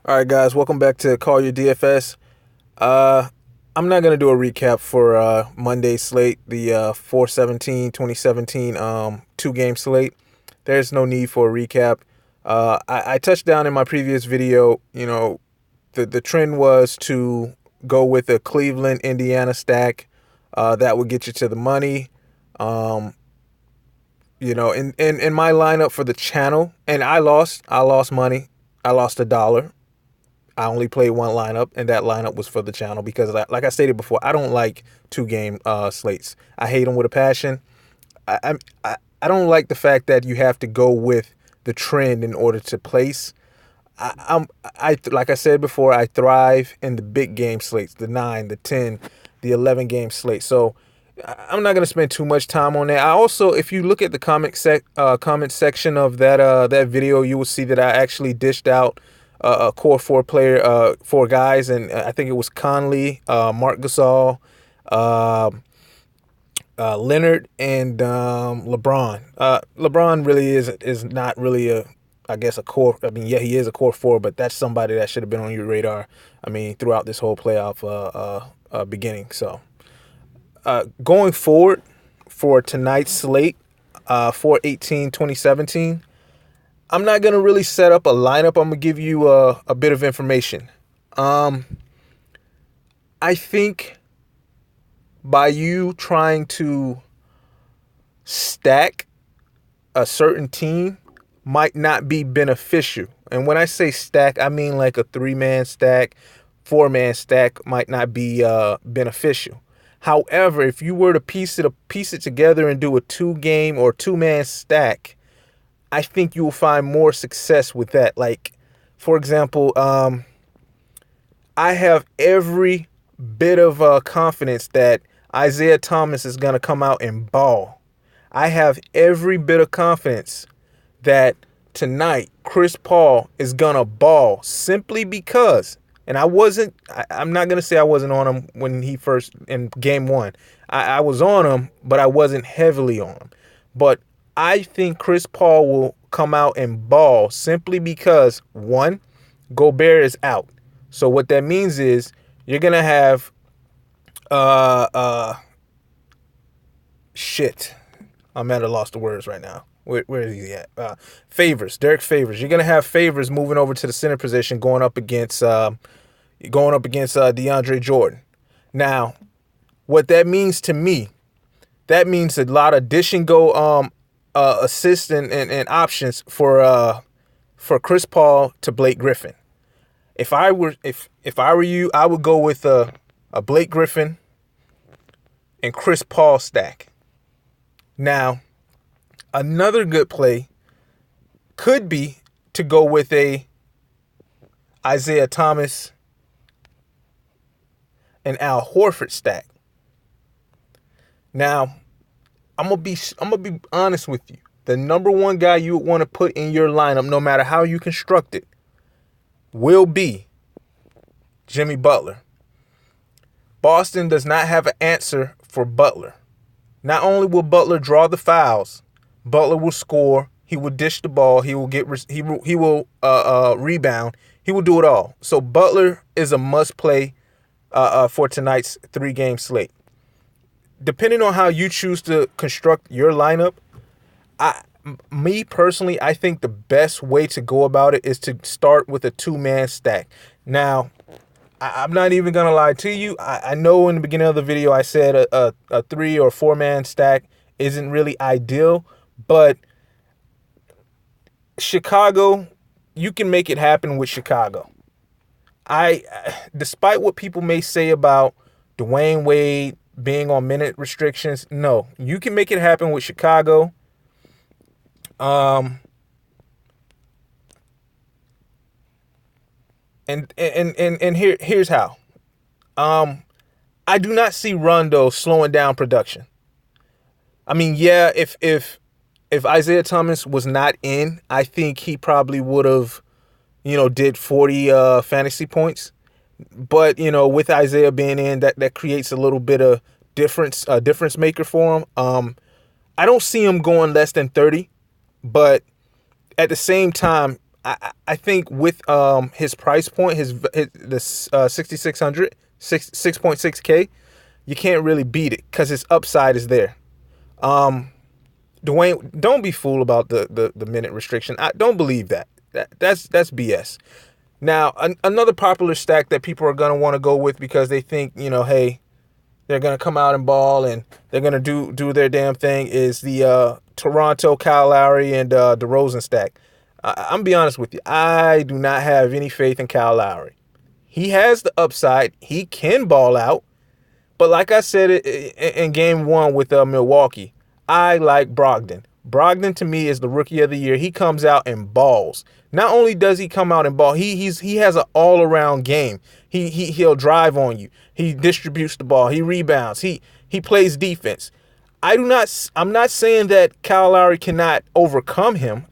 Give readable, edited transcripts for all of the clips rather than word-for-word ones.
All right, guys, welcome back to Call Your DFS. Uh, I'm not going to do a recap for Monday's slate, the 4/17/2017 two-game slate. There's no need for a recap. I touched down in my previous video, the trend was to go with a Cleveland, Indiana stack. That would get you to the money. Um, in my lineup for the channel, and I lost money. I lost $1. I only played one lineup, and that lineup was for the channel because, like I stated before, I don't like two-game slates. I hate them with a passion. I don't like the fact that you have to go with the trend in order to place. I like I said before, I thrive in the big game slates, the 9, the 10, the 11 game slate. So I'm not gonna spend too much time on that. I also, if you look at the comment section of that video, you will see that I actually dished out a core four guys, and I think it was Conley, Mark Gasol, uh, Leonard, and LeBron. LeBron really is not really I guess a core. I mean, yeah, he is a core four, but that's somebody that should have been on your radar. I mean, throughout this whole playoff beginning. So going forward for tonight's slate, 4/18/2017. I'm not going to really set up a lineup. I'm going to give you a bit of information. I think by you trying to stack a certain team might not be beneficial. And when I say stack, I mean like a 3-man stack, 4-man stack might not be beneficial. However, if you were to piece it together and do a 2-game or 2-man stack, I think you will find more success with that. Like, for example, I have every bit of confidence that Isaiah Thomas is going to come out and ball. I have every bit of confidence that tonight Chris Paul is going to ball simply because, and I'm not going to say I wasn't on him when he first, in game one. I was on him, but I wasn't heavily on him. But I think Chris Paul will come out and ball simply because, one, Gobert is out. So what that means is you're going to have shit. I'm at a loss of words right now. Where is he at? Favors, Derek Favors. You're gonna have Favors moving over to the center position, going up against DeAndre Jordan. Now, what that means to me, that means a lot of dish and go assists and options for Chris Paul to Blake Griffin. If I were you, I would go with a Blake Griffin and Chris Paul stack. Now, another good play could be to go with a Isaiah Thomas and Al Horford stack. Now, I'm gonna be honest with you. The number one guy you would want to put in your lineup, no matter how you construct it, will be Jimmy Butler. Boston does not have an answer for Butler. Not only will Butler draw the fouls, Butler will score. He will dish the ball. He will rebound. He will do it all. So Butler is a must play for tonight's 3-game slate. Depending on how you choose to construct your lineup, me personally, I think the best way to go about it is to start with a 2-man stack. Now, I'm not even going to lie to you. I know in the beginning of the video I said a 3 or 4-man stack isn't really ideal, but Chicago, you can make it happen with Chicago. Despite what people may say about Dwayne Wade being on minute restrictions, no, you can make it happen with Chicago. And here's how. I do not see Rondo slowing down production. I mean, yeah, if Isaiah Thomas was not in, I think he probably would have, did 40 fantasy points. But, with Isaiah being in, that creates a little bit of difference maker for him. I don't see him going less than 30, but at the same time, I think with his price point, the 6600, 6.6K, you can't really beat it because his upside is there. Dwayne, don't be fooled about the minute restriction. I don't believe that. That's BS. Now, another popular stack that people are gonna want to go with because they think, hey, they're gonna come out and ball and they're gonna do their damn thing is the Toronto Kyle Lowry and DeRozan stack. I'm gonna be honest with you. I do not have any faith in Kyle Lowry. He has the upside. He can ball out. But like I said in game one with Milwaukee, I like Brogdon. Brogdon to me is the rookie of the year. He comes out and balls. Not only does he come out and ball, he has an all-around game. He'll drive on you. He distributes the ball. He rebounds. He plays defense. I'm not saying that Kyle Lowry cannot overcome him.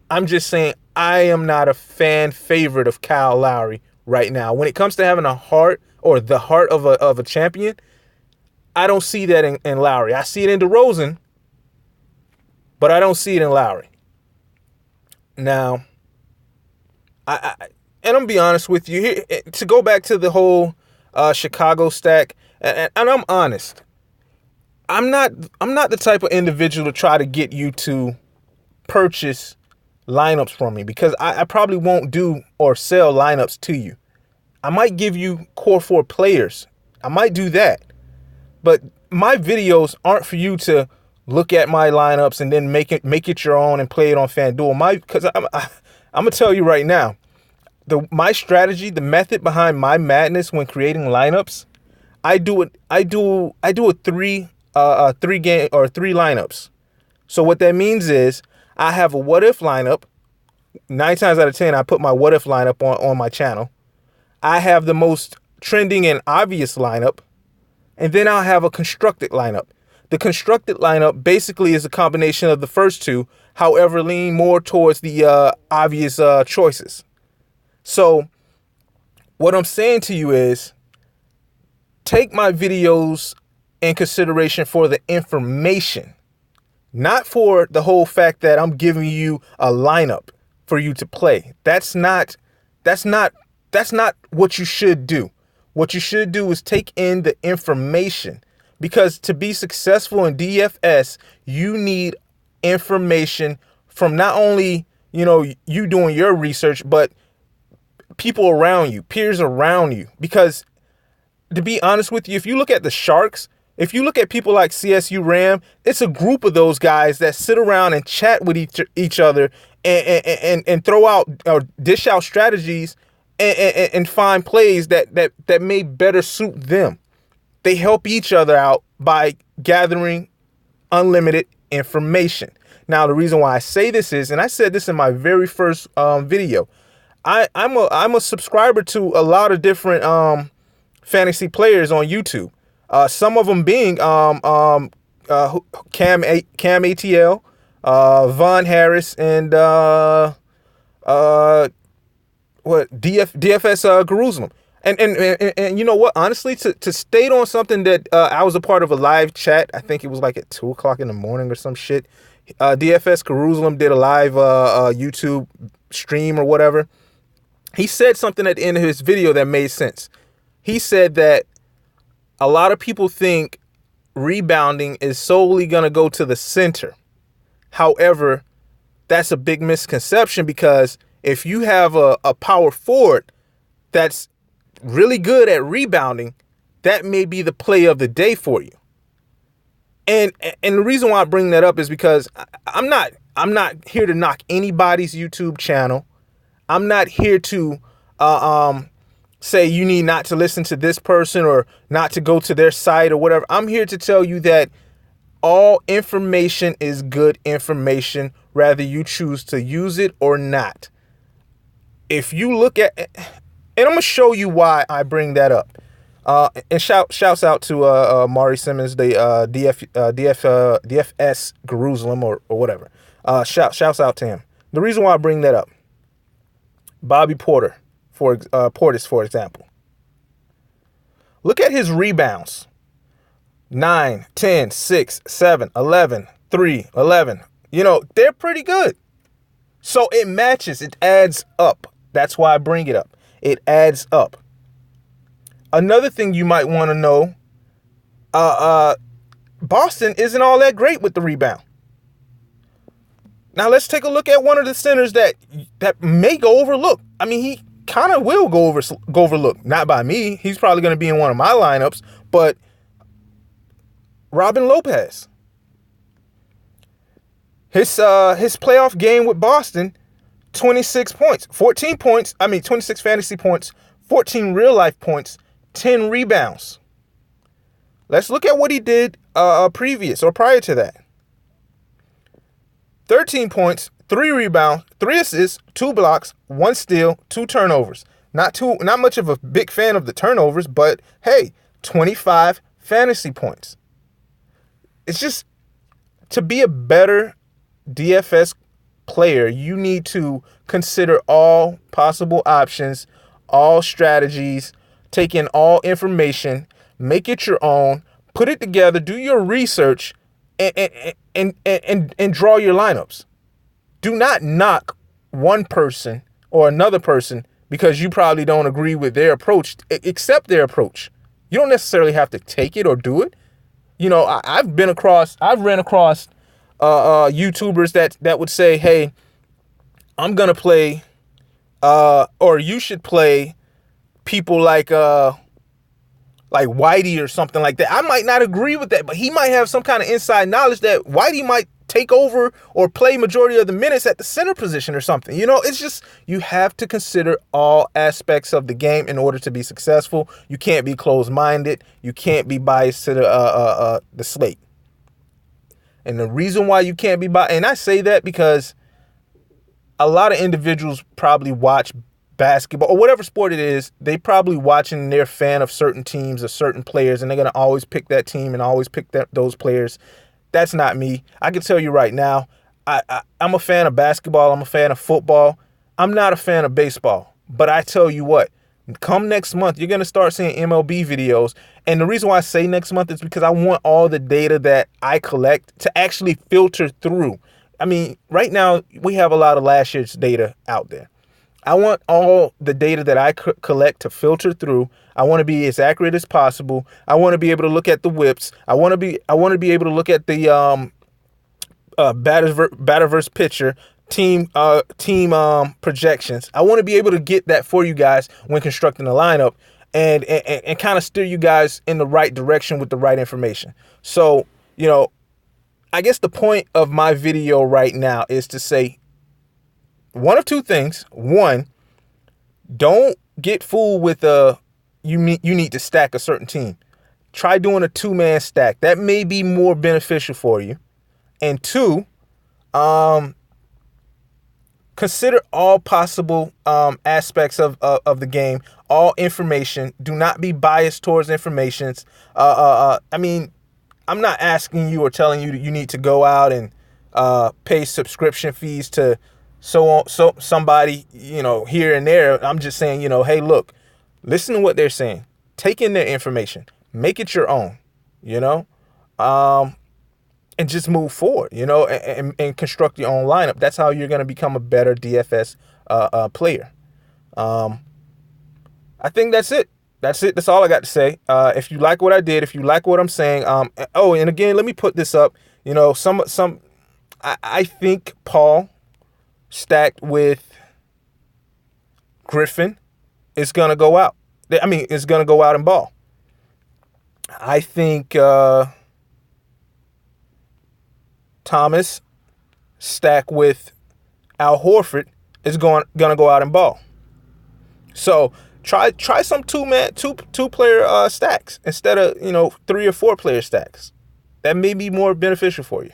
I'm just saying I am not a fan favorite of Kyle Lowry right now. When it comes to having a heart or the heart of a champion, I don't see that in Lowry. I see it in DeRozan, but I don't see it in Lowry. Now, and I'm gonna be honest with you here, to go back to the whole Chicago stack, and I'm honest. I'm not the type of individual to try to get you to purchase lineups from me because I probably won't do or sell lineups to you. I might give you core 4 players. I might do that. But my videos aren't for you to look at my lineups and then make it your own and play it on FanDuel. Because I'm gonna tell you right now, my strategy, the method behind my madness when creating lineups, I do a three lineups. So what that means is I have a what if lineup. 9 times out of 10, I put my what if lineup on my channel. I have the most trending and obvious lineup. And then I'll have a constructed lineup. The constructed lineup basically is a combination of the first two, however, lean more towards the obvious choices. So what I'm saying to you is take my videos in consideration for the information, not for the whole fact that I'm giving you a lineup for you to play. That's not what you should do. What you should do is take in the information, because to be successful in DFS, you need information from not only, you doing your research, but people around you, peers around you. Because to be honest with you, if you look at the Sharks, if you look at people like CSU Ram, it's a group of those guys that sit around and chat with each other and throw out or dish out strategies and find plays that may better suit them. They help each other out by gathering unlimited information. Now, the reason why I say this is, and I said this in my very first video, I'm a subscriber to a lot of different fantasy players on YouTube. Some of them being Cam ATL, Von Harris, and DFS Jerusalem. And you know what? Honestly, to state on something that I was a part of a live chat. I think it was like at 2:00 in the morning or some shit. DFS Jerusalem did a live YouTube stream or whatever. He said something at the end of his video that made sense. He said that a lot of people think rebounding is solely going to go to the center. However, that's a big misconception, because if you have a power forward that's really good at rebounding, that may be the play of the day for you. And the reason why I bring that up is because I'm not here to knock anybody's YouTube channel. I'm not here to say you need not to listen to this person or not to go to their site or whatever. I'm here to tell you that all information is good information, whether you choose to use it or not. If you look at, and I'm going to show you why I bring that up. And shouts out to Mari Simmons, the DFS Jerusalem or whatever. Shouts out to him. The reason why I bring that up, Bobby Portis, for example. Look at his rebounds. 9, 10, 6, 7, 11, 3, 11. They're pretty good. So it matches. It adds up. That's why I bring it up. It adds up. Another thing you might want to know, Boston isn't all that great with the rebound. Now let's take a look at one of the centers that may go overlooked. I mean, he kind of will go overlooked. Not by me. He's probably going to be in one of my lineups, but Robin Lopez. His playoff game with Boston, 26 points, 26 fantasy points, 14 real life points, 10 rebounds. Let's look at what he did prior to that. 13 points, 3 rebounds, 3 assists, 2 blocks, 1 steal, 2 turnovers. Not much of a big fan of the turnovers, but hey, 25 fantasy points. It's just, to be a better DFS player, you need to consider all possible options, all strategies, take in all information, make it your own, put it together, do your research, and draw your lineups. Do not knock one person or another person because you probably don't agree with their approach. Accept their approach. You don't necessarily have to take it or do it. You know, I've ran across YouTubers that would say, hey, I'm gonna play or you should play people like Whitey or something like that. I might not agree with that, but he might have some kind of inside knowledge that Whitey might take over or play majority of the minutes at the center position or something. You know, it's just, you have to consider all aspects of the game in order to be successful. You can't be closed-minded. You can't be biased to the slate. And the reason why you can't be biased, and I say that because a lot of individuals probably watch basketball or whatever sport it is, they probably watching and they're a fan of certain teams or certain players, and they're going to always pick that team and always pick those players. That's not me. I can tell you right now, I'm a fan of basketball. I'm a fan of football. I'm not a fan of baseball. But I tell you what, come next month, you're going to start seeing MLB videos. And the reason why I say next month is because I want all the data that I collect to actually filter through. I mean, right now, we have a lot of last year's data out there. I want all the data that I collect to filter through. I want to be as accurate as possible. I want to be able to look at the whips. I want to be able to look at the batter versus pitcher, team projections. I want to be able to get that for you guys when constructing a lineup and kind of steer you guys in the right direction with the right information. So, you know, I guess the point of my video right now is to say one of two things. One, don't get fooled with you need to stack a certain team. Try doing a 2-man stack. That may be more beneficial for you. And two, consider all possible aspects of the game, all information. Do not be biased towards information. I mean, I'm not asking you or telling you that you need to go out and pay subscription fees to so somebody, you know, here and there. I'm just saying, you know, hey, look, listen to what they're saying. Take in their information. Make it your own, you know, and just move forward, you know, and construct your own lineup. That's how you're going to become a better DFS player. I think that's it. That's it. That's all I got to say. If you like what I did, if you like what I'm saying, oh, and again, let me put this up. You know, I think Paul stacked with Griffin is going to go out. I mean, it's going to go out and ball. I think Thomas stacked with Al Horford is going to go out and ball. So try some two player stacks instead of, you know, 3 or 4 player stacks. That may be more beneficial for you.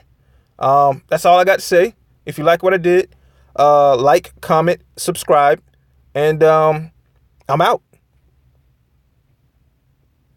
That's all I got to say. If you like what I did, like, comment, subscribe, and I'm out.